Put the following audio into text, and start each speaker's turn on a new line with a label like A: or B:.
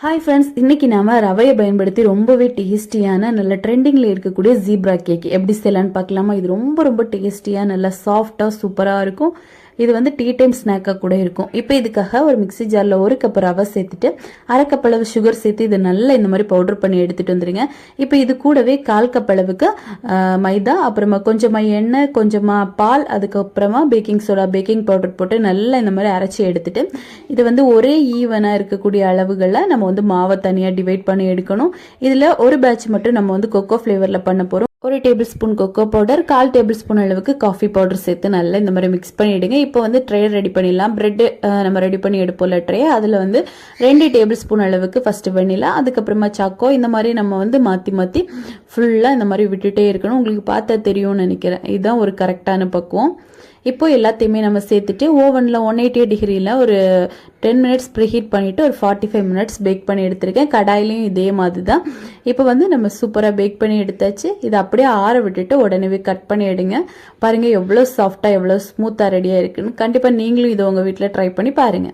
A: Hi friends, இன்னைக்கு நாம ரவையை பயன்படுத்தி ரொம்பவே டேஸ்டியான நல்ல ட்ரெண்டிங்ல இருக்கக்கூடிய ஜீப்ரா கேக் எப்படி செய்யலான்னு பார்க்கலாமா. இது ரொம்ப ரொம்ப டேஸ்டியா நல்லா சாஃப்டா சூப்பரா இருக்கும். இது வந்து டீ டைம் ஸ்நாக்காக கூட இருக்கும். இப்போ இதுக்காக ஒரு மிக்சி ஜாரில் 1 கப் ரவை சேர்த்துட்டு 1/2 கப் அளவு சுகர் சேர்த்து இது நல்லா இந்த மாதிரி பவுடர் பண்ணி எடுத்துட்டு வந்துடுங்க. இப்போ இது கூடவே 1/4 கப் அளவுக்கு மைதா, அப்புறமா கொஞ்சமாக எண்ணெய், கொஞ்சமாக பால், அதுக்கப்புறமா பேக்கிங் சோடா, பேக்கிங் பவுடர் போட்டு நல்லா இந்த மாதிரி அரைச்சி எடுத்துட்டு இது வந்து ஒரே ஈவனாக இருக்கக்கூடிய அளவுகளில் நம்ம வந்து மாவை தனியாக டிவைட் பண்ணி எடுக்கணும். இதில் ஒரு பேட்ச் மட்டும் நம்ம வந்து கொக்கோ ஃப்ளேவரில் பண்ண போகிறோம். 1 table spoon cocoa powder, 1/4 table spoon அளவுக்கு காஃபி பவுடர் சேர்த்து நல்லா இந்த மாதிரி மிக்ஸ் பண்ணிவிடுங்க. இப்போ வந்து ட்ரே ரெடி பண்ணிடலாம். பிரெட்டு நம்ம ரெடி பண்ணி எடுப்போம்ல ட்ரே, அதில் வந்து 2 டேபிள் ஸ்பூன் அளவுக்கு ஃபஸ்ட்டு வெண்ணிலா, அதுக்கப்புறமா சாக்கோ, இந்த மாதிரி நம்ம வந்து மாற்றி மாற்றி ஃபுல்லாக இந்த மாதிரி விட்டுட்டே இருக்கணும். உங்களுக்கு பார்த்தா தெரியும்னு நினைக்கிறேன். இதுதான் ஒரு கரெக்டான பக்குவம். இப்போ எல்லாத்தையுமே நம்ம சேர்த்துட்டு ஓவனில் 180 டிகிரியில் ஒரு 10 மினிட்ஸ் ப்ரீஹீட் பண்ணிவிட்டு ஒரு 45 மினிட்ஸ் பேக் பண்ணி எடுத்திருக்கேன். கடாயிலையும் இதே மாதிரி தான். இப்போ வந்து நம்ம சூப்பராக பேக் பண்ணி எடுத்தாச்சு. இதை அப்படியே ஆற விட்டுட்டு உடனே கட் பண்ணி எடுங்க. பாருங்கள் எவ்வளோ சாஃப்டாக எவ்வளோ ஸ்மூத்தாக ரெடியாக இருக்குன்னு. கண்டிப்பாக நீங்களும் இதை உங்கள் வீட்டில் ட்ரை பண்ணி பாருங்கள்.